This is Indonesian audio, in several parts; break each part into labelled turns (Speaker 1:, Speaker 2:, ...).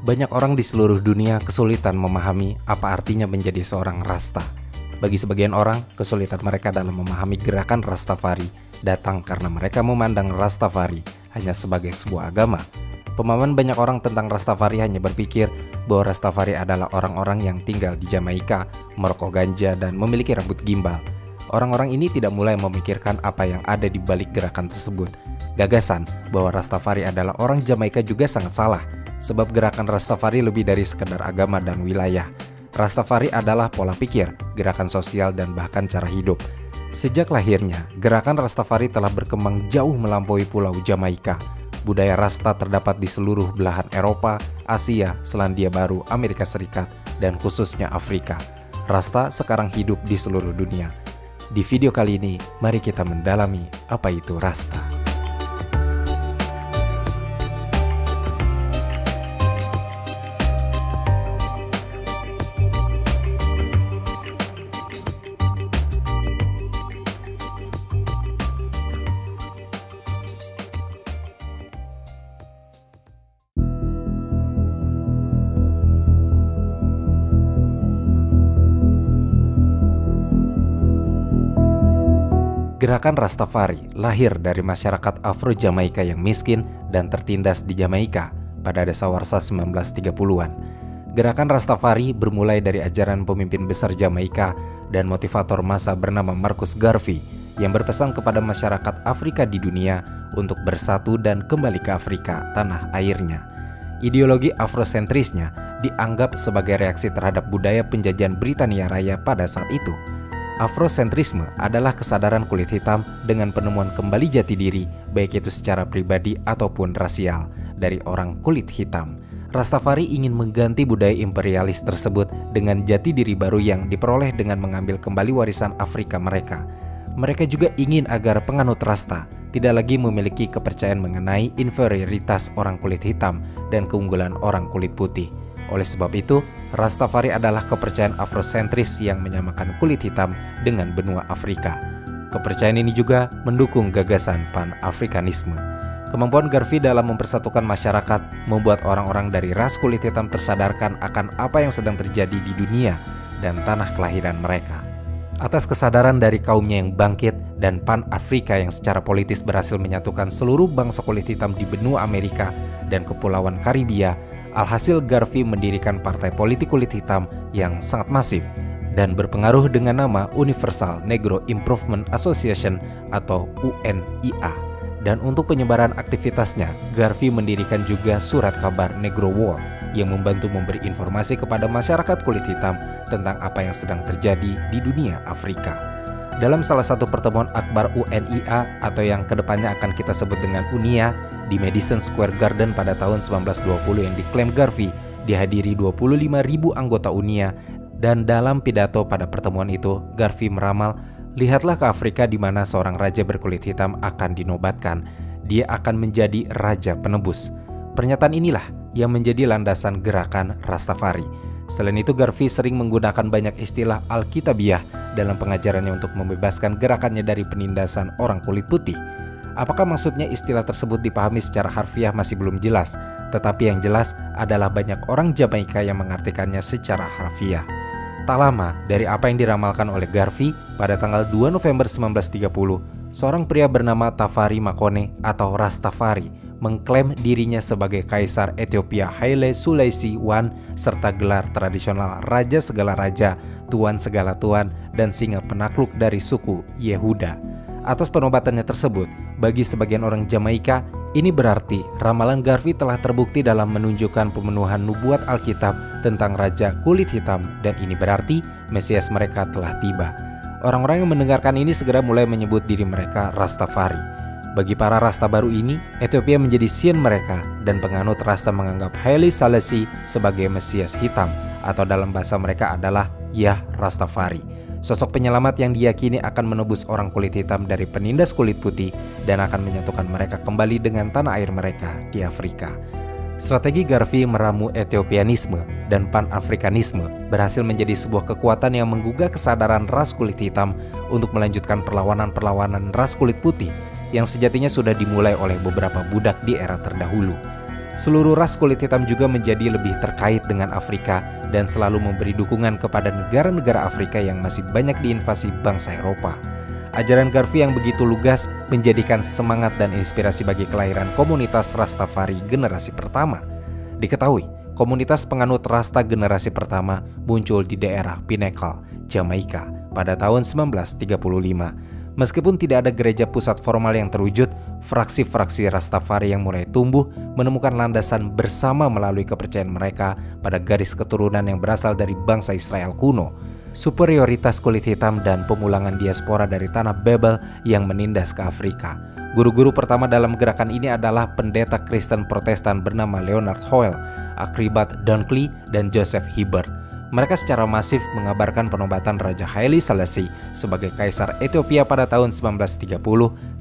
Speaker 1: Banyak orang di seluruh dunia kesulitan memahami apa artinya menjadi seorang Rasta. Bagi sebagian orang, kesulitan mereka dalam memahami gerakan Rastafari datang karena mereka memandang Rastafari hanya sebagai sebuah agama. Pemahaman banyak orang tentang Rastafari hanya berpikir bahwa Rastafari adalah orang-orang yang tinggal di Jamaika, merokok ganja, dan memiliki rambut gimbal. Orang-orang ini tidak mulai memikirkan apa yang ada di balik gerakan tersebut. Gagasan bahwa Rastafari adalah orang Jamaika juga sangat salah, sebab gerakan Rastafari lebih dari sekedar agama dan wilayah. Rastafari adalah pola pikir, gerakan sosial, dan bahkan cara hidup. Sejak lahirnya, gerakan Rastafari telah berkembang jauh melampaui pulau Jamaika. Budaya Rasta terdapat di seluruh belahan Eropa, Asia, Selandia Baru, Amerika Serikat, dan khususnya Afrika. Rasta sekarang hidup di seluruh dunia. Di video kali ini, mari kita mendalami apa itu Rasta. Gerakan Rastafari lahir dari masyarakat Afro-Jamaika yang miskin dan tertindas di Jamaika pada dasawarsa 1930-an. Gerakan Rastafari bermulai dari ajaran pemimpin besar Jamaika dan motivator massa bernama Marcus Garvey yang berpesan kepada masyarakat Afrika di dunia untuk bersatu dan kembali ke Afrika, tanah airnya. Ideologi afrosentrisnya dianggap sebagai reaksi terhadap budaya penjajahan Britania Raya pada saat itu. Afrosentrisme adalah kesadaran kulit hitam dengan penemuan kembali jati diri, baik itu secara pribadi ataupun rasial, dari orang kulit hitam. Rastafari ingin mengganti budaya imperialis tersebut dengan jati diri baru yang diperoleh dengan mengambil kembali warisan Afrika mereka. Mereka juga ingin agar penganut Rasta tidak lagi memiliki kepercayaan mengenai inferioritas orang kulit hitam dan keunggulan orang kulit putih. Oleh sebab itu, Rastafari adalah kepercayaan afrosentris yang menyamakan kulit hitam dengan benua Afrika. Kepercayaan ini juga mendukung gagasan Pan-Afrikanisme. Kemampuan Garvey dalam mempersatukan masyarakat membuat orang-orang dari ras kulit hitam tersadarkan akan apa yang sedang terjadi di dunia dan tanah kelahiran mereka. Atas kesadaran dari kaumnya yang bangkit dan Pan-Afrika yang secara politis berhasil menyatukan seluruh bangsa kulit hitam di benua Amerika dan Kepulauan Karibia, alhasil Garvey mendirikan partai politik kulit hitam yang sangat masif dan berpengaruh dengan nama Universal Negro Improvement Association atau UNIA. Dan untuk penyebaran aktivitasnya, Garvey mendirikan juga surat kabar Negro World yang membantu memberi informasi kepada masyarakat kulit hitam tentang apa yang sedang terjadi di dunia Afrika. Dalam salah satu pertemuan akbar UNIA atau yang kedepannya akan kita sebut dengan UNIA di Madison Square Garden pada tahun 1920 yang diklaim Garvey dihadiri 25.000 anggota UNIA, dan dalam pidato pada pertemuan itu Garvey meramal, lihatlah ke Afrika di mana seorang raja berkulit hitam akan dinobatkan. Dia akan menjadi raja penebus. Pernyataan inilah yang menjadi landasan gerakan Rastafari. Selain itu, Garvey sering menggunakan banyak istilah Alkitabiah dalam pengajarannya untuk membebaskan gerakannya dari penindasan orang kulit putih. Apakah maksudnya istilah tersebut dipahami secara harfiah masih belum jelas, tetapi yang jelas adalah banyak orang Jamaika yang mengartikannya secara harfiah. Tak lama dari apa yang diramalkan oleh Garvey, pada tanggal 2 November 1930, seorang pria bernama Tafari Makone atau Rastafari mengklaim dirinya sebagai Kaisar Ethiopia Haile Selassie I serta gelar tradisional Raja Segala Raja, Tuan Segala Tuan, dan Singa Penakluk dari suku Yehuda. Atas penobatannya tersebut, bagi sebagian orang Jamaika, ini berarti ramalan Garvey telah terbukti dalam menunjukkan pemenuhan nubuat Alkitab tentang Raja Kulit Hitam, dan ini berarti Mesias mereka telah tiba. Orang-orang yang mendengarkan ini segera mulai menyebut diri mereka Rastafari. Bagi para Rasta baru ini, Ethiopia menjadi sien mereka, dan penganut Rasta menganggap Haile Selassie sebagai Mesias hitam, atau dalam bahasa mereka adalah Yah Rastafari. Sosok penyelamat yang diyakini akan menebus orang kulit hitam dari penindas kulit putih dan akan menyatukan mereka kembali dengan tanah air mereka di Afrika. Strategi Garvey meramu Ethiopianisme dan Pan-Afrikanisme berhasil menjadi sebuah kekuatan yang menggugah kesadaran ras kulit hitam untuk melanjutkan perlawanan-perlawanan ras kulit putih yang sejatinya sudah dimulai oleh beberapa budak di era terdahulu. Seluruh ras kulit hitam juga menjadi lebih terkait dengan Afrika dan selalu memberi dukungan kepada negara-negara Afrika yang masih banyak diinvasi bangsa Eropa. Ajaran Garvey yang begitu lugas menjadikan semangat dan inspirasi bagi kelahiran komunitas Rastafari generasi pertama. Diketahui, komunitas penganut Rasta generasi pertama muncul di daerah Pinnacle, Jamaika pada tahun 1935. Meskipun tidak ada gereja pusat formal yang terwujud, fraksi-fraksi Rastafari yang mulai tumbuh menemukan landasan bersama melalui kepercayaan mereka pada garis keturunan yang berasal dari bangsa Israel kuno, superioritas kulit hitam dan pemulangan diaspora dari tanah Babel yang menindas ke Afrika. Guru-guru pertama dalam gerakan ini adalah pendeta Kristen Protestan bernama Leonard Hoyle, Archibald Dunkley, dan Joseph Hibbert. Mereka secara masif mengabarkan penobatan Raja Haile Selassie sebagai Kaisar Ethiopia pada tahun 1930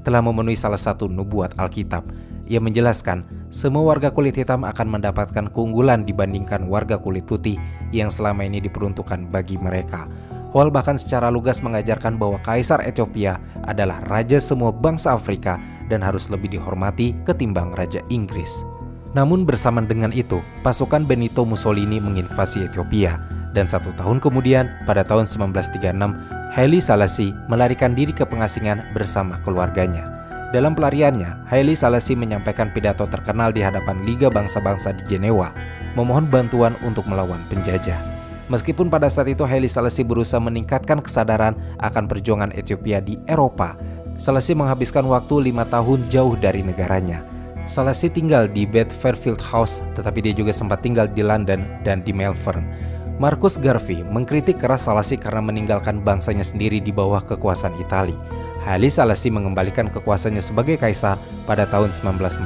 Speaker 1: telah memenuhi salah satu nubuat Alkitab. Ia menjelaskan, semua warga kulit hitam akan mendapatkan keunggulan dibandingkan warga kulit putih yang selama ini diperuntukkan bagi mereka. Hoyle bahkan secara lugas mengajarkan bahwa Kaisar Ethiopia adalah raja semua bangsa Afrika dan harus lebih dihormati ketimbang Raja Inggris. Namun bersamaan dengan itu, pasukan Benito Mussolini menginvasi Ethiopia. Dan 1 tahun kemudian, pada tahun 1936, Haile Selassie melarikan diri ke pengasingan bersama keluarganya. Dalam pelariannya, Haile Selassie menyampaikan pidato terkenal di hadapan Liga Bangsa-Bangsa di Jenewa, memohon bantuan untuk melawan penjajah. Meskipun pada saat itu Haile Selassie berusaha meningkatkan kesadaran akan perjuangan Ethiopia di Eropa, Selassie menghabiskan waktu 5 tahun jauh dari negaranya. Selassie tinggal di Bed Fairfield House, tetapi dia juga sempat tinggal di London dan di Melbourne. Marcus Garvey mengkritik keras Selassie karena meninggalkan bangsanya sendiri di bawah kekuasaan Italia. Haile Selassie mengembalikan kekuasaannya sebagai kaisar pada tahun 1941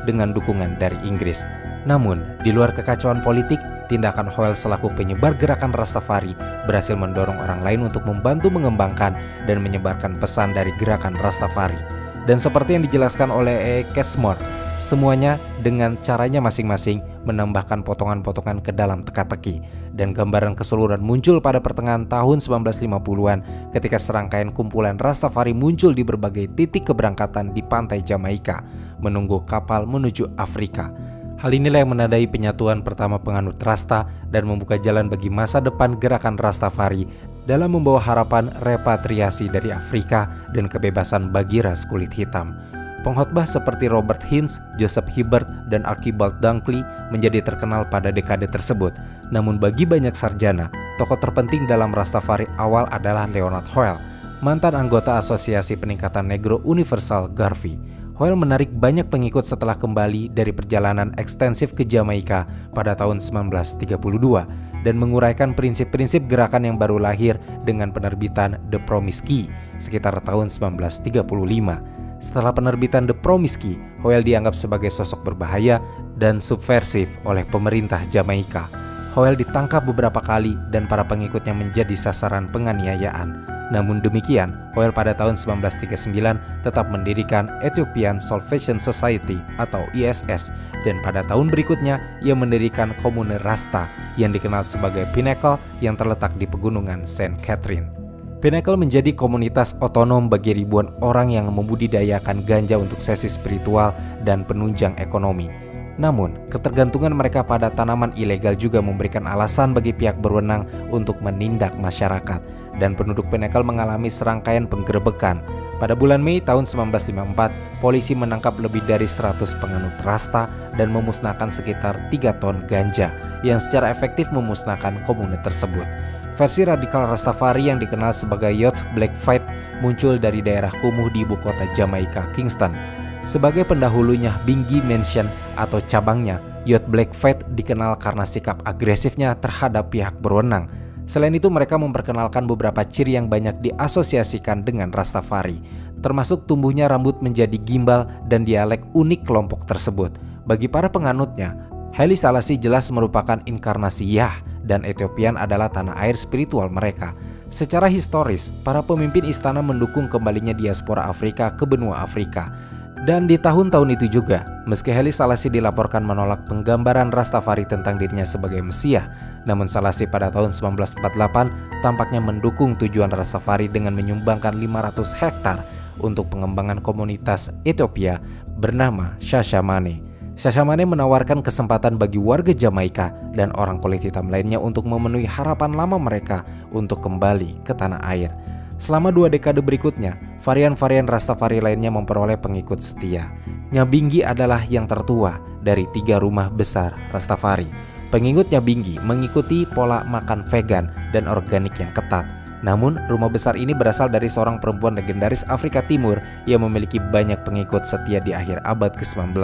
Speaker 1: dengan dukungan dari Inggris. Namun, di luar kekacauan politik, tindakan Hoyle selaku penyebar gerakan Rastafari berhasil mendorong orang lain untuk membantu mengembangkan dan menyebarkan pesan dari gerakan Rastafari. Dan seperti yang dijelaskan oleh Cashmore, semuanya dengan caranya masing-masing menambahkan potongan-potongan ke dalam teka-teki. Dan gambaran keseluruhan muncul pada pertengahan tahun 1950-an ketika serangkaian kumpulan Rastafari muncul di berbagai titik keberangkatan di pantai Jamaika, menunggu kapal menuju Afrika. Hal inilah yang menandai penyatuan pertama penganut Rasta dan membuka jalan bagi masa depan gerakan Rastafari dalam membawa harapan repatriasi dari Afrika dan kebebasan bagi ras kulit hitam. Pengkhotbah seperti Robert Hines, Joseph Hibbert, dan Archibald Dunkley menjadi terkenal pada dekade tersebut. Namun bagi banyak sarjana, tokoh terpenting dalam Rastafari awal adalah Leonard Hoyle, mantan anggota Asosiasi Peningkatan Negro Universal Garvey. Hoyle menarik banyak pengikut setelah kembali dari perjalanan ekstensif ke Jamaika pada tahun 1932 dan menguraikan prinsip-prinsip gerakan yang baru lahir dengan penerbitan The Promise Key sekitar tahun 1935. Setelah penerbitan The Promise Key, Hoyle dianggap sebagai sosok berbahaya dan subversif oleh pemerintah Jamaika. Hoyle ditangkap beberapa kali dan para pengikutnya menjadi sasaran penganiayaan. Namun demikian, Hoyle pada tahun 1939 tetap mendirikan Ethiopian Salvation Society atau ISS, dan pada tahun berikutnya ia mendirikan komune Rasta yang dikenal sebagai Pinnacle yang terletak di pegunungan Saint Catherine. Pinnacle menjadi komunitas otonom bagi ribuan orang yang membudidayakan ganja untuk sesi spiritual dan penunjang ekonomi. Namun, ketergantungan mereka pada tanaman ilegal juga memberikan alasan bagi pihak berwenang untuk menindak masyarakat, dan penduduk Pinnacle mengalami serangkaian penggerebekan. Pada bulan Mei tahun 1954, polisi menangkap lebih dari 100 penganut Rasta dan memusnahkan sekitar 3 ton ganja yang secara efektif memusnahkan komune tersebut. Versi radikal Rastafari yang dikenal sebagai Youth Black Fight muncul dari daerah kumuh di ibu kota Jamaika, Kingston. Sebagai pendahulunya Bingi Mansion atau cabangnya, Youth Black Fight dikenal karena sikap agresifnya terhadap pihak berwenang. Selain itu, mereka memperkenalkan beberapa ciri yang banyak diasosiasikan dengan Rastafari, termasuk tumbuhnya rambut menjadi gimbal dan dialek unik kelompok tersebut. Bagi para penganutnya, Haile Selassie jelas merupakan inkarnasi Yah, dan Ethiopian adalah tanah air spiritual mereka. Secara historis, para pemimpin istana mendukung kembalinya diaspora Afrika ke benua Afrika. Dan di tahun-tahun itu juga, meski Haile Selassie dilaporkan menolak penggambaran Rastafari tentang dirinya sebagai Mesias, namun Selassie pada tahun 1948 tampaknya mendukung tujuan Rastafari dengan menyumbangkan 500 hektar untuk pengembangan komunitas Ethiopia bernama Shashamane. Shashamane menawarkan kesempatan bagi warga Jamaika dan orang kulit hitam lainnya untuk memenuhi harapan lama mereka untuk kembali ke tanah air. Selama 2 dekade berikutnya, varian-varian Rastafari lainnya memperoleh pengikut setia. Nyabinggi adalah yang tertua dari 3 rumah besar Rastafari. Pengikut Nyabinggi mengikuti pola makan vegan dan organik yang ketat. Namun, rumah besar ini berasal dari seorang perempuan legendaris Afrika Timur yang memiliki banyak pengikut setia di akhir abad ke-19.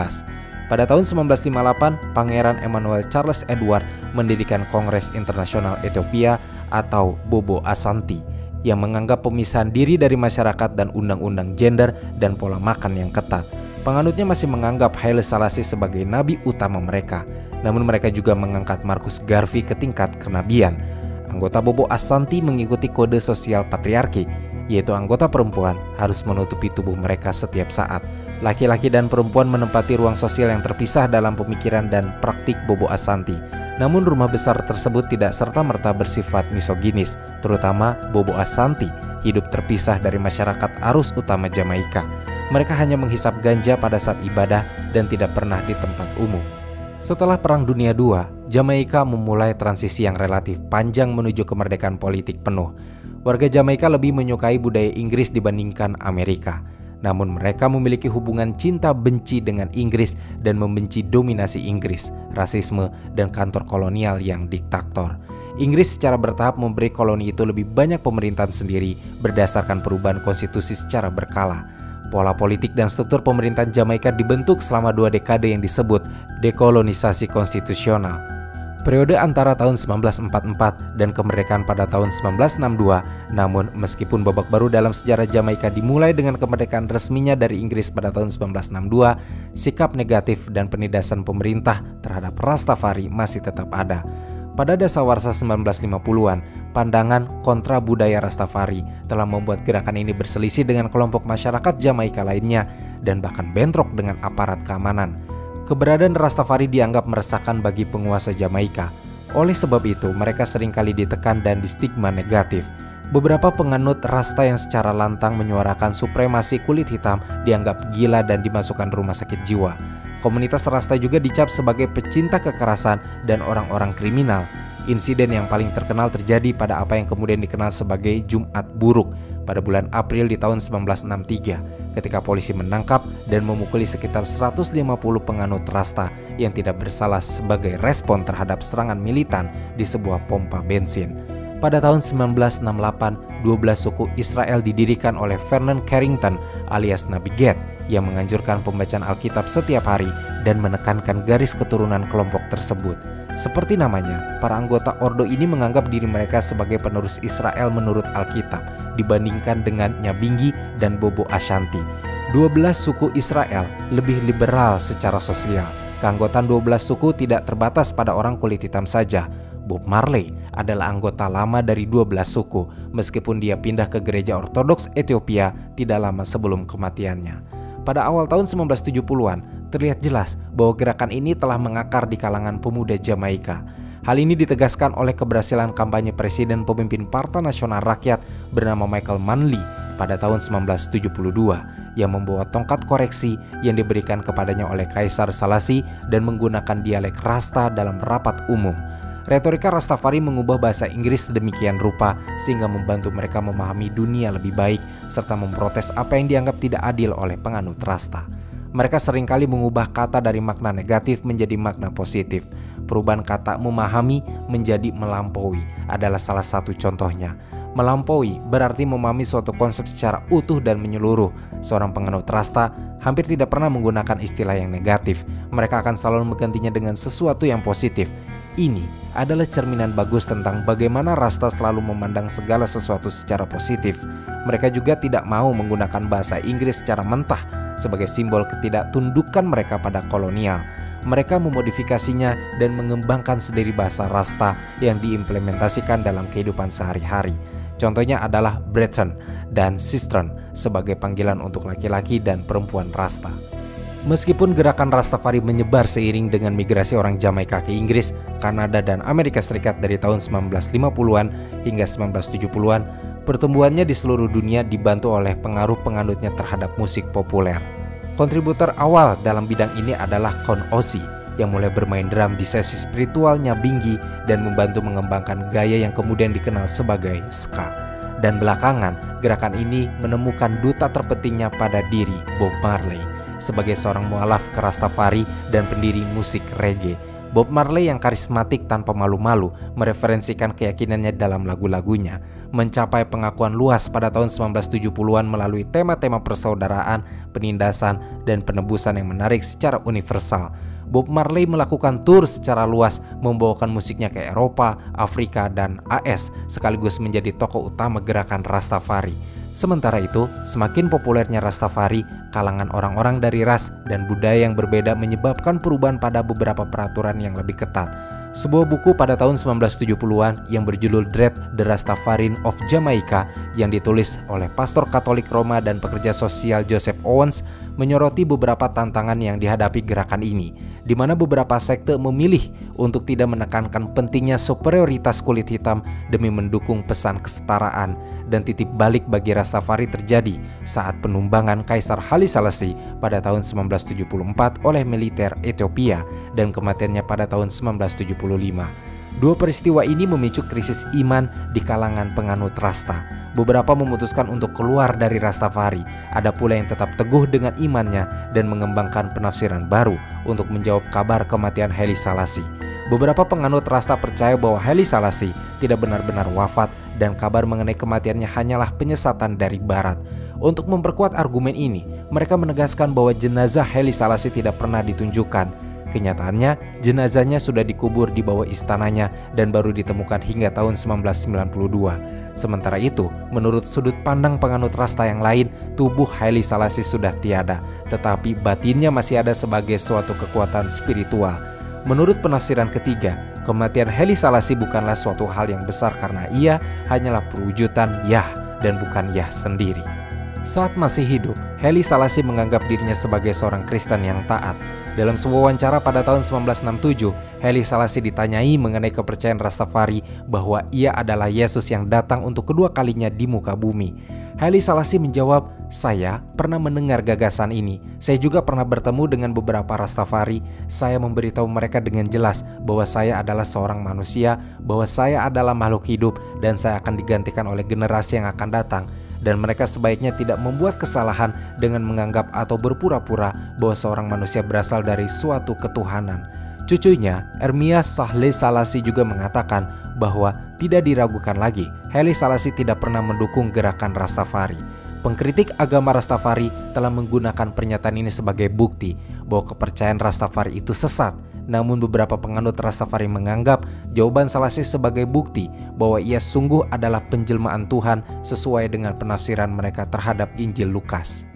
Speaker 1: Pada tahun 1958, Pangeran Emmanuel Charles Edward mendirikan Kongres Internasional Ethiopia atau Bobo Ashanti yang menganggap pemisahan diri dari masyarakat dan undang-undang gender dan pola makan yang ketat. Penganutnya masih menganggap Haile Selassie sebagai nabi utama mereka, namun mereka juga mengangkat Marcus Garvey ke tingkat kenabian. Anggota Bobo Ashanti mengikuti kode sosial patriarki, yaitu anggota perempuan harus menutupi tubuh mereka setiap saat. Laki-laki dan perempuan menempati ruang sosial yang terpisah dalam pemikiran dan praktik Bobo Ashanti. Namun rumah besar tersebut tidak serta-merta bersifat misoginis, terutama Bobo Ashanti hidup terpisah dari masyarakat arus utama Jamaika. Mereka hanya menghisap ganja pada saat ibadah dan tidak pernah di tempat umum. Setelah Perang Dunia II, Jamaika memulai transisi yang relatif panjang menuju kemerdekaan politik penuh. Warga Jamaika lebih menyukai budaya Inggris dibandingkan Amerika. Namun mereka memiliki hubungan cinta benci dengan Inggris dan membenci dominasi Inggris, rasisme, dan kantor kolonial yang diktator. Inggris secara bertahap memberi koloni itu lebih banyak pemerintahan sendiri berdasarkan perubahan konstitusi secara berkala. Pola politik dan struktur pemerintahan Jamaika dibentuk selama 2 dekade yang disebut dekolonisasi konstitusional. Periode antara tahun 1944 dan kemerdekaan pada tahun 1962, namun meskipun babak baru dalam sejarah Jamaika dimulai dengan kemerdekaan resminya dari Inggris pada tahun 1962, sikap negatif dan penindasan pemerintah terhadap Rastafari masih tetap ada. Pada dasawarsa 1950-an, pandangan kontra budaya Rastafari telah membuat gerakan ini berselisih dengan kelompok masyarakat Jamaika lainnya dan bahkan bentrok dengan aparat keamanan. Keberadaan Rastafari dianggap meresahkan bagi penguasa Jamaika. Oleh sebab itu, mereka seringkali ditekan dan distigma negatif. Beberapa penganut Rasta yang secara lantang menyuarakan supremasi kulit hitam dianggap gila dan dimasukkan rumah sakit jiwa. Komunitas Rasta juga dicap sebagai pecinta kekerasan dan orang-orang kriminal. Insiden yang paling terkenal terjadi pada apa yang kemudian dikenal sebagai Jumat Buruk pada bulan April di tahun 1963. Ketika polisi menangkap dan memukuli sekitar 150 penganut Rasta yang tidak bersalah sebagai respon terhadap serangan militan di sebuah pompa bensin. Pada tahun 1968, 12 suku Israel didirikan oleh Vernon Carrington alias Nabi Gad yang menganjurkan pembacaan Alkitab setiap hari dan menekankan garis keturunan kelompok tersebut. Seperti namanya, para anggota ordo ini menganggap diri mereka sebagai penerus Israel menurut Alkitab dibandingkan dengan Nyabinggi dan Bobo Ashanti. 12 suku Israel lebih liberal secara sosial. Keanggotaan 12 suku tidak terbatas pada orang kulit hitam saja. Bob Marley adalah anggota lama dari 12 suku, meskipun dia pindah ke gereja Ortodoks Ethiopia tidak lama sebelum kematiannya. Pada awal tahun 1970-an, terlihat jelas bahwa gerakan ini telah mengakar di kalangan pemuda Jamaika. Hal ini ditegaskan oleh keberhasilan kampanye presiden pemimpin Partai Nasional Rakyat bernama Michael Manley pada tahun 1972 yang membawa tongkat koreksi yang diberikan kepadanya oleh Kaisar Selassie dan menggunakan dialek Rasta dalam rapat umum. Retorika Rastafari mengubah bahasa Inggris sedemikian rupa sehingga membantu mereka memahami dunia lebih baik serta memprotes apa yang dianggap tidak adil oleh penganut Rasta. Mereka seringkali mengubah kata dari makna negatif menjadi makna positif. Perubahan kata memahami menjadi melampaui adalah salah satu contohnya. Melampaui berarti memahami suatu konsep secara utuh dan menyeluruh. Seorang penganut Rasta hampir tidak pernah menggunakan istilah yang negatif. Mereka akan selalu menggantinya dengan sesuatu yang positif. Ini adalah cerminan bagus tentang bagaimana Rasta selalu memandang segala sesuatu secara positif. Mereka juga tidak mau menggunakan bahasa Inggris secara mentah sebagai simbol ketidaktundukan mereka pada kolonial. Mereka memodifikasinya dan mengembangkan sendiri bahasa Rasta yang diimplementasikan dalam kehidupan sehari-hari. Contohnya adalah Brethren dan Sistren sebagai panggilan untuk laki-laki dan perempuan Rasta. Meskipun gerakan Rastafari menyebar seiring dengan migrasi orang Jamaika ke Inggris, Kanada, dan Amerika Serikat dari tahun 1950-an hingga 1970-an, pertumbuhannya di seluruh dunia dibantu oleh pengaruh penganutnya terhadap musik populer. Kontributor awal dalam bidang ini adalah Count Ossie yang mulai bermain drum di sesi spiritualnya Bingi dan membantu mengembangkan gaya yang kemudian dikenal sebagai ska. Dan belakangan, gerakan ini menemukan duta terpentingnya pada diri Bob Marley sebagai seorang mualaf ke Rastafari dan pendiri musik reggae. Bob Marley yang karismatik tanpa malu-malu mereferensikan keyakinannya dalam lagu-lagunya, mencapai pengakuan luas pada tahun 1970-an melalui tema-tema persaudaraan, penindasan, dan penebusan yang menarik secara universal. Bob Marley melakukan tur secara luas, membawakan musiknya ke Eropa, Afrika, dan AS, sekaligus menjadi tokoh utama gerakan Rastafari. Sementara itu, semakin populernya Rastafari, kalangan orang-orang dari ras dan budaya yang berbeda menyebabkan perubahan pada beberapa peraturan yang lebih ketat. Sebuah buku pada tahun 1970-an yang berjudul Dread the Rastafarian of Jamaica yang ditulis oleh pastor Katolik Roma dan pekerja sosial Joseph Owens menyoroti beberapa tantangan yang dihadapi gerakan ini, di mana beberapa sekte memilih untuk tidak menekankan pentingnya superioritas kulit hitam demi mendukung pesan kesetaraan, dan titik balik bagi Rastafari terjadi saat penumbangan Kaisar Haile Selassie pada tahun 1974 oleh militer Ethiopia dan kematiannya pada tahun 1975. Dua peristiwa ini memicu krisis iman di kalangan penganut Rasta. Beberapa memutuskan untuk keluar dari Rastafari, ada pula yang tetap teguh dengan imannya dan mengembangkan penafsiran baru untuk menjawab kabar kematian Haile Selassie. Beberapa penganut Rasta percaya bahwa Haile Selassie tidak benar-benar wafat dan kabar mengenai kematiannya hanyalah penyesatan dari Barat. Untuk memperkuat argumen ini, mereka menegaskan bahwa jenazah Haile Selassie tidak pernah ditunjukkan. Kenyataannya, jenazahnya sudah dikubur di bawah istananya dan baru ditemukan hingga tahun 1992. Sementara itu, menurut sudut pandang penganut Rasta yang lain, tubuh Haile Selassie sudah tiada, tetapi batinnya masih ada sebagai suatu kekuatan spiritual. Menurut penafsiran ketiga, kematian Haile Selassie bukanlah suatu hal yang besar karena ia hanyalah perwujudan Yah dan bukan Yah sendiri. Saat masih hidup, Haile Selassie menganggap dirinya sebagai seorang Kristen yang taat. Dalam sebuah wawancara pada tahun 1967, Haile Selassie ditanyai mengenai kepercayaan Rastafari bahwa ia adalah Yesus yang datang untuk kedua kalinya di muka bumi. Haile Selassie menjawab, "Saya pernah mendengar gagasan ini. Saya juga pernah bertemu dengan beberapa Rastafari. Saya memberitahu mereka dengan jelas bahwa saya adalah seorang manusia, bahwa saya adalah makhluk hidup, dan saya akan digantikan oleh generasi yang akan datang. Dan mereka sebaiknya tidak membuat kesalahan dengan menganggap atau berpura-pura bahwa seorang manusia berasal dari suatu ketuhanan." Cucunya, Ermias Haile Selassie juga mengatakan bahwa tidak diragukan lagi, Haile Selassie tidak pernah mendukung gerakan Rastafari. Pengkritik agama Rastafari telah menggunakan pernyataan ini sebagai bukti bahwa kepercayaan Rastafari itu sesat. Namun beberapa penganut Rastafari menganggap jawaban Selassie sebagai bukti bahwa ia sungguh adalah penjelmaan Tuhan sesuai dengan penafsiran mereka terhadap Injil Lukas.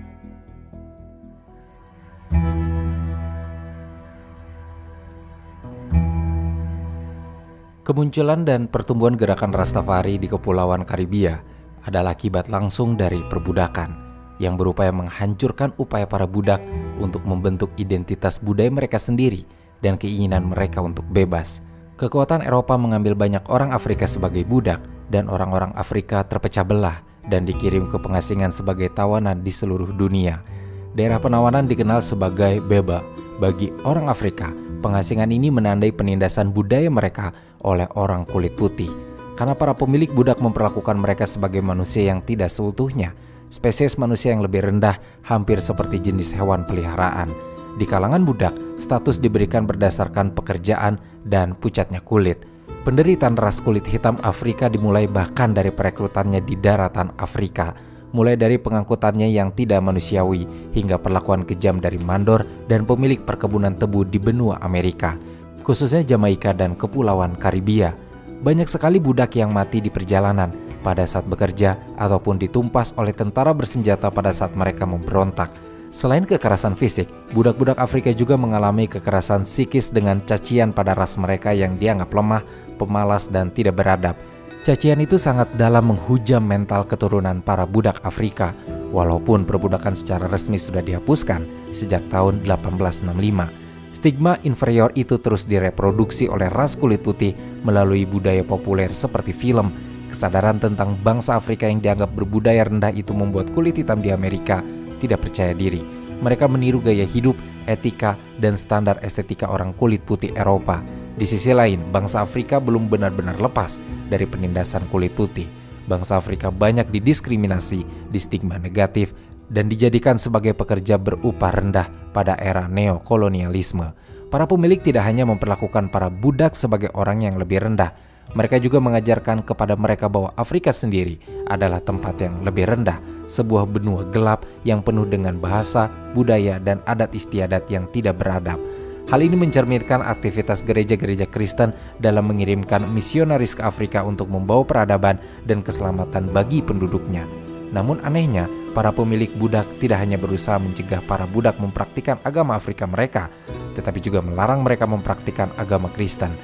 Speaker 1: Kemunculan dan pertumbuhan gerakan Rastafari di Kepulauan Karibia adalah akibat langsung dari perbudakan yang berupaya menghancurkan upaya para budak untuk membentuk identitas budaya mereka sendiri dan keinginan mereka untuk bebas. Kekuatan Eropa mengambil banyak orang Afrika sebagai budak dan orang-orang Afrika terpecah belah dan dikirim ke pengasingan sebagai tawanan di seluruh dunia. Daerah penawanan dikenal sebagai Beba. Bagi orang Afrika, pengasingan ini menandai penindasan budaya mereka oleh orang kulit putih. Karena para pemilik budak memperlakukan mereka sebagai manusia yang tidak seutuhnya, spesies manusia yang lebih rendah hampir seperti jenis hewan peliharaan. Di kalangan budak, status diberikan berdasarkan pekerjaan dan pucatnya kulit. Penderitaan ras kulit hitam Afrika dimulai bahkan dari perekrutannya di daratan Afrika, mulai dari pengangkutannya yang tidak manusiawi hingga perlakuan kejam dari mandor dan pemilik perkebunan tebu di benua Amerika, khususnya Jamaika dan Kepulauan Karibia. Banyak sekali budak yang mati di perjalanan pada saat bekerja ataupun ditumpas oleh tentara bersenjata pada saat mereka memberontak. Selain kekerasan fisik, budak-budak Afrika juga mengalami kekerasan psikis dengan cacian pada ras mereka yang dianggap lemah, pemalas, dan tidak beradab. Cacian itu sangat dalam menghujam mental keturunan para budak Afrika, walaupun perbudakan secara resmi sudah dihapuskan sejak tahun 1865. Stigma inferior itu terus direproduksi oleh ras kulit putih melalui budaya populer seperti film. Kesadaran tentang bangsa Afrika yang dianggap berbudaya rendah itu membuat kulit hitam di Amerika tidak percaya diri. mereka meniru gaya hidup, etika, dan standar estetika orang kulit putih Eropa. Di sisi lain, bangsa Afrika belum benar-benar lepas dari penindasan kulit putih. Bangsa Afrika banyak didiskriminasi, distigma negatif, dan dijadikan sebagai pekerja berupah rendah pada era neokolonialisme. Para pemilik tidak hanya memperlakukan para budak sebagai orang yang lebih rendah, mereka juga mengajarkan kepada mereka bahwa Afrika sendiri adalah tempat yang lebih rendah, sebuah benua gelap yang penuh dengan bahasa, budaya, dan adat istiadat yang tidak beradab. Hal ini mencerminkan aktivitas gereja-gereja Kristen dalam mengirimkan misionaris ke Afrika untuk membawa peradaban dan keselamatan bagi penduduknya. Namun anehnya, para pemilik budak tidak hanya berusaha mencegah para budak mempraktikkan agama Afrika mereka, tetapi juga melarang mereka mempraktikkan agama Kristen.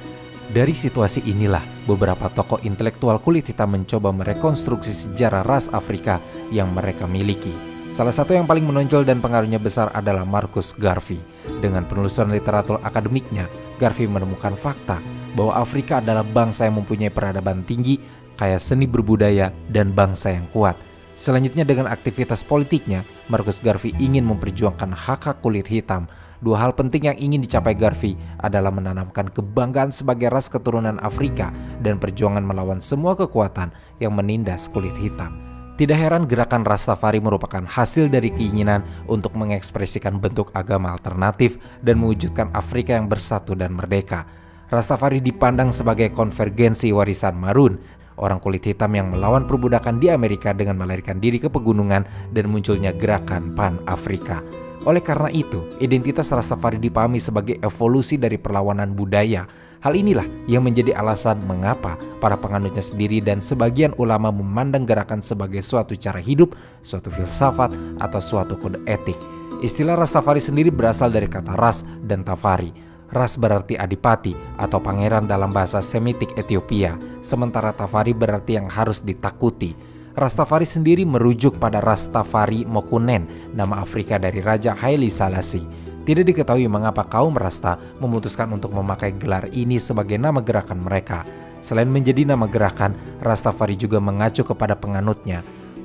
Speaker 1: Dari situasi inilah, beberapa tokoh intelektual kulit hitam mencoba merekonstruksi sejarah ras Afrika yang mereka miliki. Salah satu yang paling menonjol dan pengaruhnya besar adalah Marcus Garvey. Dengan penelusuran literatur akademiknya, Garvey menemukan fakta bahwa Afrika adalah bangsa yang mempunyai peradaban tinggi, kaya seni berbudaya, dan bangsa yang kuat. Selanjutnya dengan aktivitas politiknya, Marcus Garvey ingin memperjuangkan hak-hak kulit hitam. Dua hal penting yang ingin dicapai Garvey adalah menanamkan kebanggaan sebagai ras keturunan Afrika dan perjuangan melawan semua kekuatan yang menindas kulit hitam. Tidak heran gerakan Rastafari merupakan hasil dari keinginan untuk mengekspresikan bentuk agama alternatif dan mewujudkan Afrika yang bersatu dan merdeka. Rastafari dipandang sebagai konvergensi warisan Marun, orang kulit hitam yang melawan perbudakan di Amerika dengan melarikan diri ke pegunungan dan munculnya gerakan Pan-Afrika. Oleh karena itu, identitas Rastafari dipahami sebagai evolusi dari perlawanan budaya. Hal inilah yang menjadi alasan mengapa para penganutnya sendiri dan sebagian ulama memandang gerakan sebagai suatu cara hidup, suatu filsafat, atau suatu kode etik. Istilah Rastafari sendiri berasal dari kata ras dan tafari. Ras berarti adipati atau pangeran dalam bahasa Semitik Ethiopia, sementara tafari berarti yang harus ditakuti. Rastafari sendiri merujuk pada Rastafari Mokunen, nama Afrika dari Raja Haile Selassie. Tidak diketahui mengapa kaum Rasta memutuskan untuk memakai gelar ini sebagai nama gerakan mereka. Selain menjadi nama gerakan, Rastafari juga mengacu kepada penganutnya.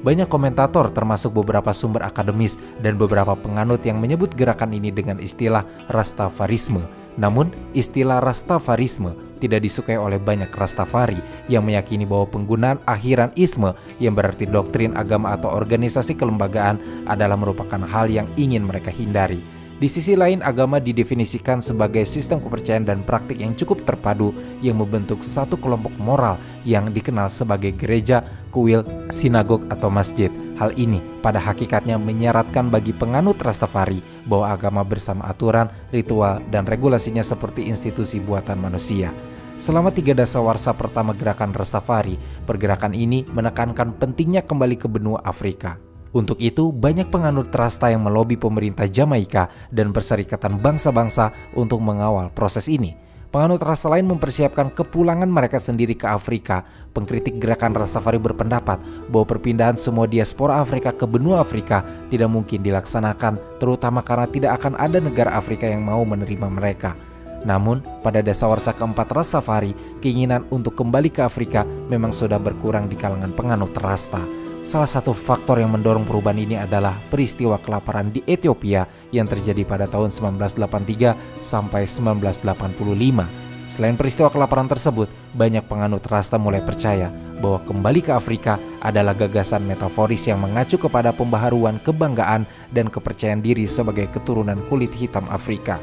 Speaker 1: Banyak komentator termasuk beberapa sumber akademis dan beberapa penganut yang menyebut gerakan ini dengan istilah Rastafarisme. Namun, istilah Rastafarisme tidak disukai oleh banyak Rastafari yang meyakini bahwa penggunaan akhiran isme yang berarti doktrin agama atau organisasi kelembagaan adalah merupakan hal yang ingin mereka hindari. Di sisi lain, agama didefinisikan sebagai sistem kepercayaan dan praktik yang cukup terpadu yang membentuk satu kelompok moral yang dikenal sebagai gereja, kuil, sinagog, atau masjid. Hal ini pada hakikatnya menyaratkan bagi penganut Rastafari bahwa agama bersama aturan, ritual, dan regulasinya seperti institusi buatan manusia. Selama 3 dasawarsa pertama gerakan Rastafari, pergerakan ini menekankan pentingnya kembali ke benua Afrika. Untuk itu, banyak penganut Rasta yang melobi pemerintah Jamaika dan Perserikatan Bangsa-Bangsa untuk mengawal proses ini. Penganut Rasta lain mempersiapkan kepulangan mereka sendiri ke Afrika. Pengkritik gerakan Rastafari berpendapat bahwa perpindahan semua diaspora Afrika ke benua Afrika tidak mungkin dilaksanakan, terutama karena tidak akan ada negara Afrika yang mau menerima mereka. Namun, pada dasawarsa keempat Rastafari, keinginan untuk kembali ke Afrika memang sudah berkurang di kalangan penganut Rasta. Salah satu faktor yang mendorong perubahan ini adalah peristiwa kelaparan di Ethiopia yang terjadi pada tahun 1983 sampai 1985. Selain peristiwa kelaparan tersebut, banyak penganut Rasta mulai percaya bahwa kembali ke Afrika adalah gagasan metaforis yang mengacu kepada pembaharuan kebanggaan dan kepercayaan diri sebagai keturunan kulit hitam Afrika.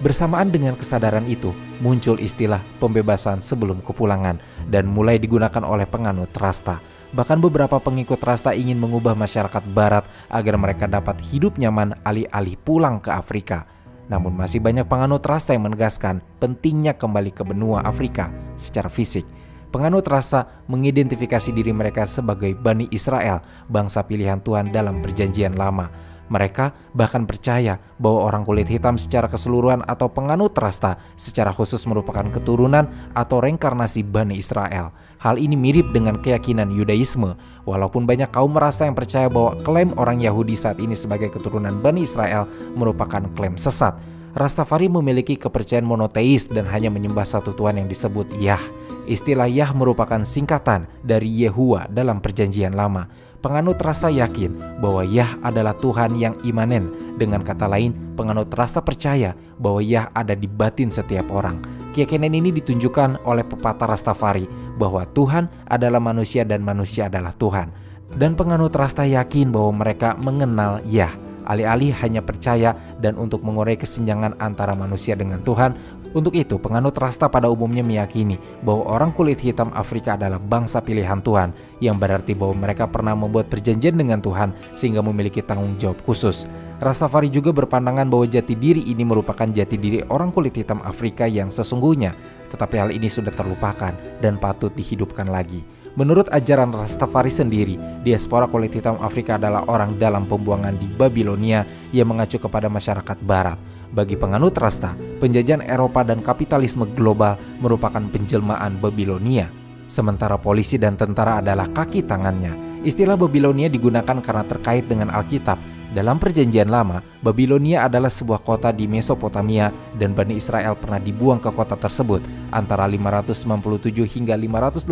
Speaker 1: Bersamaan dengan kesadaran itu, muncul istilah pembebasan sebelum kepulangan dan mulai digunakan oleh penganut Rasta. Bahkan beberapa pengikut Rasta ingin mengubah masyarakat Barat agar mereka dapat hidup nyaman alih-alih pulang ke Afrika. Namun masih banyak penganut Rasta yang menegaskan pentingnya kembali ke benua Afrika secara fisik. Penganut Rasta mengidentifikasi diri mereka sebagai Bani Israel, bangsa pilihan Tuhan dalam Perjanjian Lama. Mereka bahkan percaya bahwa orang kulit hitam secara keseluruhan atau penganut Rasta secara khusus merupakan keturunan atau reinkarnasi Bani Israel. Hal ini mirip dengan keyakinan Yudaisme, walaupun banyak kaum Rasta yang percaya bahwa klaim orang Yahudi saat ini sebagai keturunan Bani Israel merupakan klaim sesat. Rastafari memiliki kepercayaan monoteis dan hanya menyembah satu Tuhan yang disebut Yah. Istilah Yah merupakan singkatan dari Yehuwa dalam Perjanjian Lama. Penganut Rasta yakin bahwa Yah adalah Tuhan yang imanen. Dengan kata lain, penganut Rasta percaya bahwa Yah ada di batin setiap orang. Keyakinan ini ditunjukkan oleh pepatah Rastafari bahwa Tuhan adalah manusia dan manusia adalah Tuhan. Dan penganut Rasta yakin bahwa mereka mengenal Yah, alih-alih hanya percaya dan untuk mengurai kesenjangan antara manusia dengan Tuhan. Untuk itu, penganut Rasta pada umumnya meyakini bahwa orang kulit hitam Afrika adalah bangsa pilihan Tuhan, yang berarti bahwa mereka pernah membuat perjanjian dengan Tuhan sehingga memiliki tanggung jawab khusus. Rastafari juga berpandangan bahwa jati diri ini merupakan jati diri orang kulit hitam Afrika yang sesungguhnya, tetapi hal ini sudah terlupakan dan patut dihidupkan lagi. Menurut ajaran Rastafari sendiri, diaspora kulit hitam Afrika adalah orang dalam pembuangan di Babilonia yang mengacu kepada masyarakat barat. Bagi penganut Rasta, penjajahan Eropa dan kapitalisme global merupakan penjelmaan Babilonia. Sementara polisi dan tentara adalah kaki tangannya. Istilah Babilonia digunakan karena terkait dengan Alkitab. Dalam perjanjian lama, Babilonia adalah sebuah kota di Mesopotamia dan Bani Israel pernah dibuang ke kota tersebut antara 597 hingga 586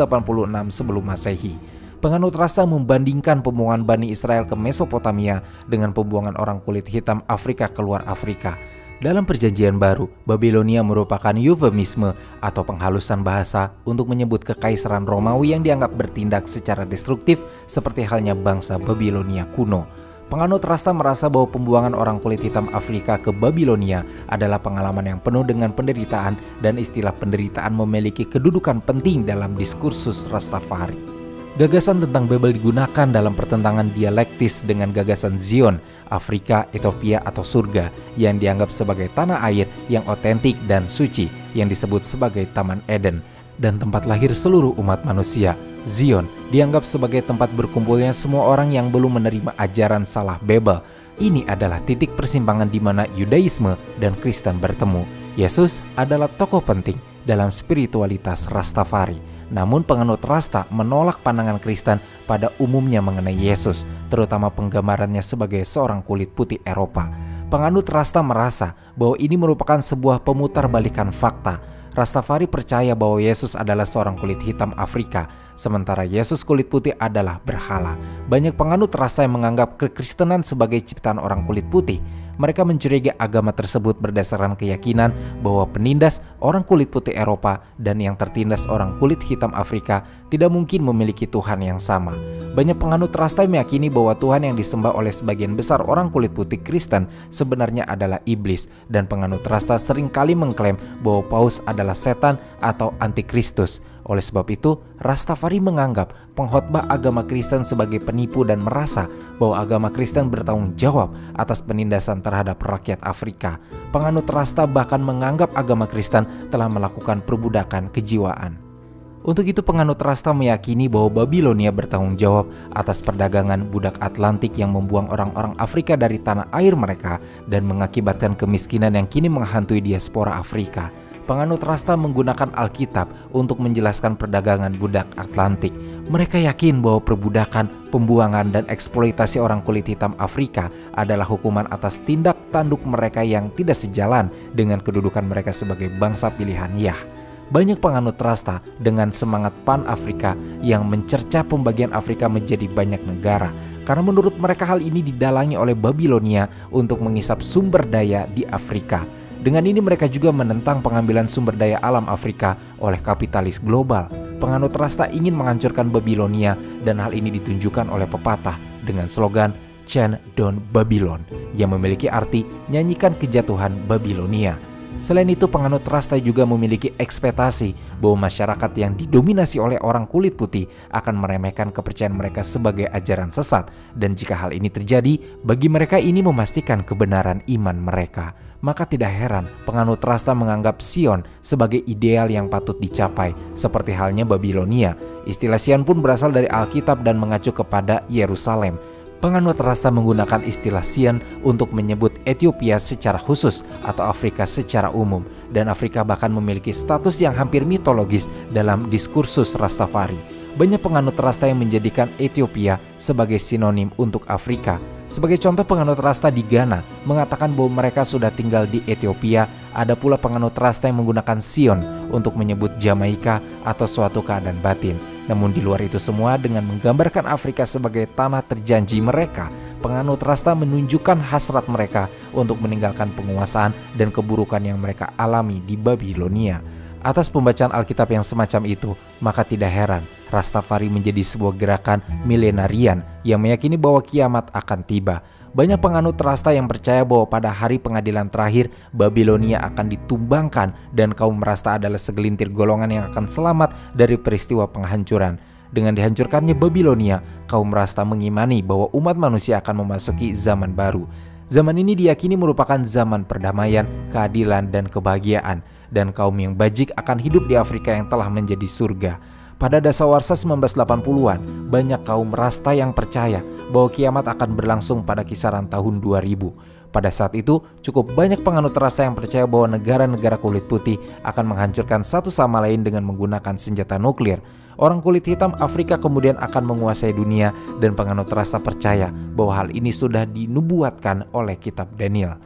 Speaker 1: sebelum Masehi. Penganut Rasta membandingkan pembuangan Bani Israel ke Mesopotamia dengan pembuangan orang kulit hitam Afrika keluar Afrika. Dalam perjanjian baru, Babilonia merupakan eufemisme atau penghalusan bahasa untuk menyebut kekaisaran Romawi yang dianggap bertindak secara destruktif seperti halnya bangsa Babilonia kuno. Penganut Rasta merasa bahwa pembuangan orang kulit hitam Afrika ke Babilonia adalah pengalaman yang penuh dengan penderitaan dan istilah penderitaan memiliki kedudukan penting dalam diskursus Rastafari. Gagasan tentang Babel digunakan dalam pertentangan dialektis dengan gagasan Zion, Afrika, Ethiopia atau surga yang dianggap sebagai tanah air yang otentik dan suci yang disebut sebagai Taman Eden dan tempat lahir seluruh umat manusia. Zion dianggap sebagai tempat berkumpulnya semua orang yang belum menerima ajaran salah Babel. Ini adalah titik persimpangan di mana Yudaisme dan Kristen bertemu. Yesus adalah tokoh penting dalam spiritualitas Rastafari. Namun penganut Rasta menolak pandangan Kristen pada umumnya mengenai Yesus, terutama penggambarannya sebagai seorang kulit putih Eropa. Penganut Rasta merasa bahwa ini merupakan sebuah pemutarbalikan fakta. Rastafari percaya bahwa Yesus adalah seorang kulit hitam Afrika, sementara Yesus kulit putih adalah berhala. Banyak penganut Rasta yang menganggap kekristenan sebagai ciptaan orang kulit putih. Mereka mencurigai agama tersebut berdasarkan keyakinan bahwa penindas orang kulit putih Eropa dan yang tertindas orang kulit hitam Afrika tidak mungkin memiliki Tuhan yang sama. Banyak penganut Rasta meyakini bahwa Tuhan yang disembah oleh sebagian besar orang kulit putih Kristen sebenarnya adalah iblis, dan penganut Rasta seringkali mengklaim bahwa Paus adalah setan atau antikristus. Oleh sebab itu, Rastafari menganggap pengkhotbah agama Kristen sebagai penipu dan merasa bahwa agama Kristen bertanggung jawab atas penindasan terhadap rakyat Afrika. Penganut Rasta bahkan menganggap agama Kristen telah melakukan perbudakan kejiwaan. Untuk itu penganut Rasta meyakini bahwa Babilonia bertanggung jawab atas perdagangan budak Atlantik yang membuang orang-orang Afrika dari tanah air mereka dan mengakibatkan kemiskinan yang kini menghantui diaspora Afrika. Penganut Rasta menggunakan Alkitab untuk menjelaskan perdagangan budak Atlantik. Mereka yakin bahwa perbudakan, pembuangan, dan eksploitasi orang kulit hitam Afrika adalah hukuman atas tindak tanduk mereka yang tidak sejalan dengan kedudukan mereka sebagai bangsa pilihan Yah. Banyak penganut Rasta dengan semangat Pan-Afrika yang mencerca pembagian Afrika menjadi banyak negara, karena menurut mereka hal ini didalangi oleh Babilonia untuk mengisap sumber daya di Afrika. Dengan ini mereka juga menentang pengambilan sumber daya alam Afrika oleh kapitalis global. Penganut Rasta ingin menghancurkan Babilonia dan hal ini ditunjukkan oleh pepatah dengan slogan Chant Down Babylon yang memiliki arti nyanyikan kejatuhan Babilonia. Selain itu penganut Rasta juga memiliki ekspektasi bahwa masyarakat yang didominasi oleh orang kulit putih akan meremehkan kepercayaan mereka sebagai ajaran sesat, dan jika hal ini terjadi, bagi mereka ini memastikan kebenaran iman mereka. Maka tidak heran penganut Rasta menganggap Sion sebagai ideal yang patut dicapai, seperti halnya Babilonia. Istilah Sion pun berasal dari Alkitab dan mengacu kepada Yerusalem. Penganut Rasta menggunakan istilah Sion untuk menyebut Ethiopia secara khusus atau Afrika secara umum, dan Afrika bahkan memiliki status yang hampir mitologis dalam diskursus Rastafari. Banyak penganut Rasta yang menjadikan Ethiopia sebagai sinonim untuk Afrika. Sebagai contoh, penganut Rasta di Ghana mengatakan bahwa mereka sudah tinggal di Ethiopia. Ada pula penganut Rasta yang menggunakan Sion untuk menyebut Jamaika atau suatu keadaan batin. Namun di luar itu semua, dengan menggambarkan Afrika sebagai tanah terjanji mereka, penganut Rasta menunjukkan hasrat mereka untuk meninggalkan penguasaan dan keburukan yang mereka alami di Babilonia. Atas pembacaan Alkitab yang semacam itu, maka tidak heran Rastafari menjadi sebuah gerakan milenarian yang meyakini bahwa kiamat akan tiba. Banyak penganut Rasta yang percaya bahwa pada hari pengadilan terakhir, Babilonia akan ditumbangkan dan kaum Rasta adalah segelintir golongan yang akan selamat dari peristiwa penghancuran. Dengan dihancurkannya Babilonia, kaum Rasta mengimani bahwa umat manusia akan memasuki zaman baru. Zaman ini diyakini merupakan zaman perdamaian, keadilan, dan kebahagiaan. Dan kaum yang bajik akan hidup di Afrika yang telah menjadi surga. Pada dasawarsa 1980-an, banyak kaum Rasta yang percaya bahwa kiamat akan berlangsung pada kisaran tahun 2000. Pada saat itu, cukup banyak penganut Rasta yang percaya bahwa negara-negara kulit putih akan menghancurkan satu sama lain dengan menggunakan senjata nuklir. Orang kulit hitam Afrika kemudian akan menguasai dunia, dan penganut Rasta percaya bahwa hal ini sudah dinubuatkan oleh kitab Daniel.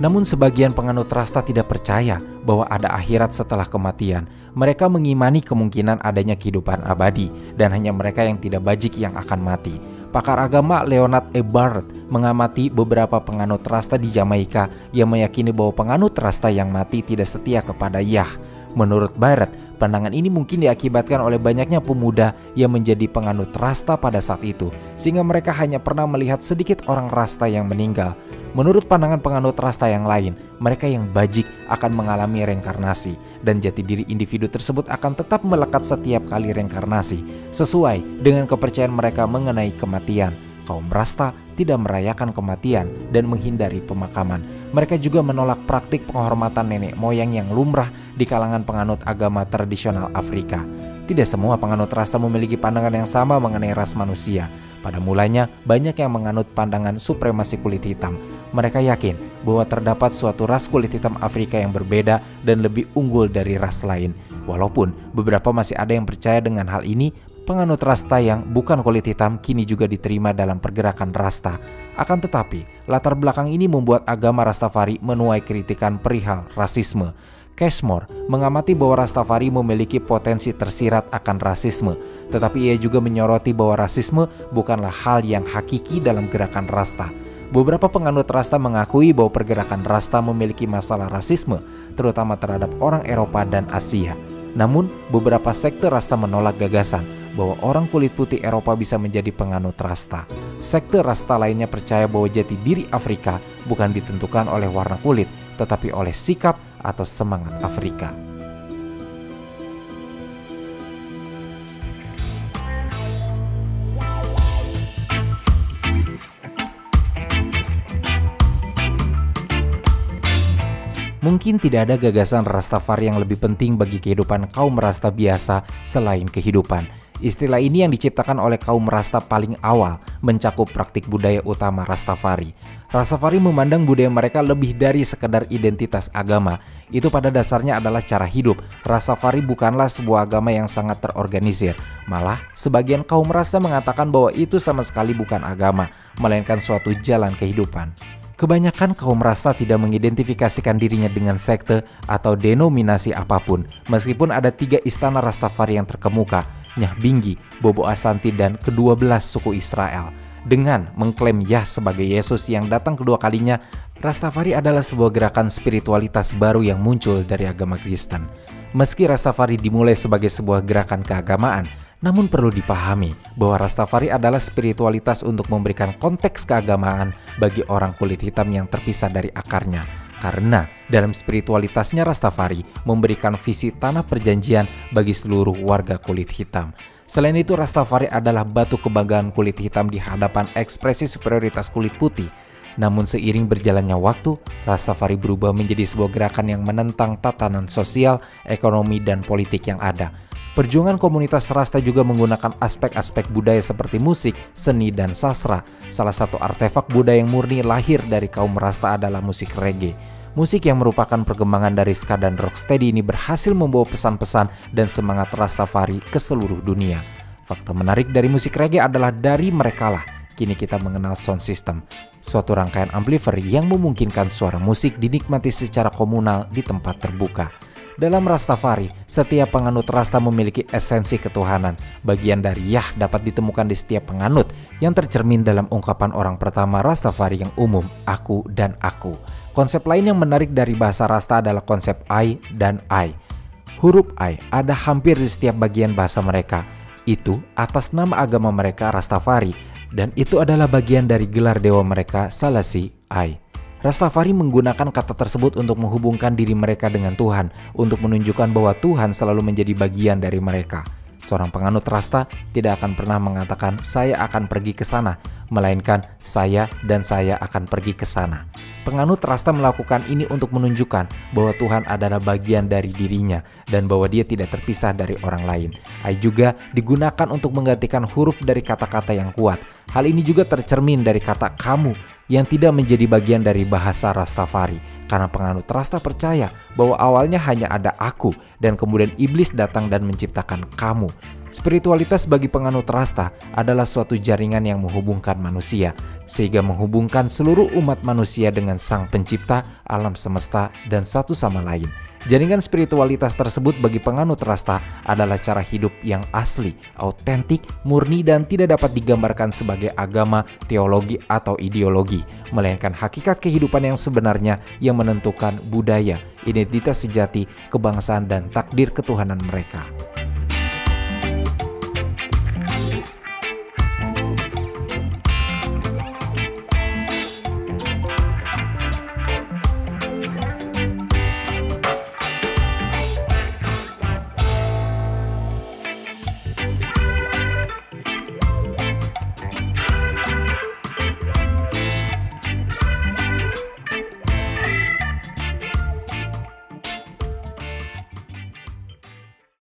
Speaker 1: Namun sebagian penganut Rasta tidak percaya bahwa ada akhirat setelah kematian. Mereka mengimani kemungkinan adanya kehidupan abadi, dan hanya mereka yang tidak bajik yang akan mati. Pakar agama Leonard E. Barrett mengamati beberapa penganut Rasta di Jamaika yang meyakini bahwa penganut Rasta yang mati tidak setia kepada Yah. Menurut Barrett, pandangan ini mungkin diakibatkan oleh banyaknya pemuda yang menjadi penganut Rasta pada saat itu, sehingga mereka hanya pernah melihat sedikit orang Rasta yang meninggal. Menurut pandangan penganut Rasta yang lain, mereka yang bajik akan mengalami reinkarnasi, dan jati diri individu tersebut akan tetap melekat setiap kali reinkarnasi, sesuai dengan kepercayaan mereka mengenai kematian. Kaum Rasta tidak merayakan kematian dan menghindari pemakaman. Mereka juga menolak praktik penghormatan nenek moyang yang lumrah di kalangan penganut agama tradisional Afrika. Tidak semua penganut Rasta memiliki pandangan yang sama mengenai ras manusia. Pada mulanya, banyak yang menganut pandangan supremasi kulit hitam. Mereka yakin bahwa terdapat suatu ras kulit hitam Afrika yang berbeda dan lebih unggul dari ras lain. Walaupun beberapa masih ada yang percaya dengan hal ini, penganut Rasta yang bukan kulit hitam kini juga diterima dalam pergerakan Rasta. Akan tetapi, latar belakang ini membuat agama Rastafari menuai kritikan perihal rasisme. Cashmore mengamati bahwa Rastafari memiliki potensi tersirat akan rasisme, tetapi ia juga menyoroti bahwa rasisme bukanlah hal yang hakiki dalam gerakan Rasta. Beberapa penganut Rasta mengakui bahwa pergerakan Rasta memiliki masalah rasisme, terutama terhadap orang Eropa dan Asia. Namun, beberapa sekte Rasta menolak gagasan bahwa orang kulit putih Eropa bisa menjadi penganut Rasta. Sekte Rasta lainnya percaya bahwa jati diri Afrika bukan ditentukan oleh warna kulit, tetapi oleh sikap atau semangat Afrika. Mungkin tidak ada gagasan Rastafari yang lebih penting bagi kehidupan kaum Rasta biasa selain kehidupan. Istilah ini yang diciptakan oleh kaum Rasta paling awal, mencakup praktik budaya utama Rastafari. Rastafari memandang budaya mereka lebih dari sekedar identitas agama. Itu pada dasarnya adalah cara hidup. Rastafari bukanlah sebuah agama yang sangat terorganisir. Malah, sebagian kaum Rasta mengatakan bahwa itu sama sekali bukan agama, melainkan suatu jalan kehidupan. Kebanyakan kaum Rasta tidak mengidentifikasikan dirinya dengan sekte atau denominasi apapun, meskipun ada 3 istana Rastafari yang terkemuka, Nyah Binggi, Bobo Ashanti, dan ke-12 suku Israel. Dengan mengklaim Yah sebagai Yesus yang datang kedua kalinya, Rastafari adalah sebuah gerakan spiritualitas baru yang muncul dari agama Kristen. Meski Rastafari dimulai sebagai sebuah gerakan keagamaan, namun perlu dipahami bahwa Rastafari adalah spiritualitas untuk memberikan konteks keagamaan bagi orang kulit hitam yang terpisah dari akarnya. Karena dalam spiritualitasnya Rastafari memberikan visi tanah perjanjian bagi seluruh warga kulit hitam. Selain itu, Rastafari adalah batu kebanggaan kulit hitam di hadapan ekspresi superioritas kulit putih. Namun seiring berjalannya waktu, Rastafari berubah menjadi sebuah gerakan yang menentang tatanan sosial, ekonomi, dan politik yang ada. Perjuangan komunitas Rasta juga menggunakan aspek-aspek budaya seperti musik, seni, dan sastra. Salah satu artefak budaya yang murni lahir dari kaum Rasta adalah musik reggae. Musik yang merupakan perkembangan dari ska dan rocksteady ini berhasil membawa pesan-pesan dan semangat Rastafari ke seluruh dunia. Fakta menarik dari musik reggae adalah dari merekalah kini kita mengenal sound system, suatu rangkaian amplifier yang memungkinkan suara musik dinikmati secara komunal di tempat terbuka. Dalam Rastafari, setiap penganut Rasta memiliki esensi ketuhanan. Bagian dari Yah dapat ditemukan di setiap penganut yang tercermin dalam ungkapan orang pertama Rastafari yang umum, aku dan aku. Konsep lain yang menarik dari bahasa Rasta adalah konsep I dan I. Huruf I ada hampir di setiap bagian bahasa mereka. Itu atas nama agama mereka Rastafari, dan itu adalah bagian dari gelar dewa mereka Selassie I. Rastafari menggunakan kata tersebut untuk menghubungkan diri mereka dengan Tuhan, untuk menunjukkan bahwa Tuhan selalu menjadi bagian dari mereka. Seorang penganut Rasta tidak akan pernah mengatakan saya akan pergi ke sana, melainkan saya dan saya akan pergi ke sana. Penganut Rasta melakukan ini untuk menunjukkan bahwa Tuhan adalah bagian dari dirinya dan bahwa dia tidak terpisah dari orang lain. I juga digunakan untuk menggantikan huruf dari kata-kata yang kuat. Hal ini juga tercermin dari kata kamu yang tidak menjadi bagian dari bahasa Rastafari. Karena penganut Rasta percaya bahwa awalnya hanya ada aku dan kemudian iblis datang dan menciptakan kamu. Spiritualitas bagi penganut Rasta adalah suatu jaringan yang menghubungkan manusia, sehingga menghubungkan seluruh umat manusia dengan Sang Pencipta, alam semesta, dan satu sama lain. Jaringan spiritualitas tersebut bagi penganut Rasta adalah cara hidup yang asli, autentik, murni, dan tidak dapat digambarkan sebagai agama, teologi, atau ideologi, melainkan hakikat kehidupan yang sebenarnya yang menentukan budaya, identitas sejati, kebangsaan, dan takdir ketuhanan mereka.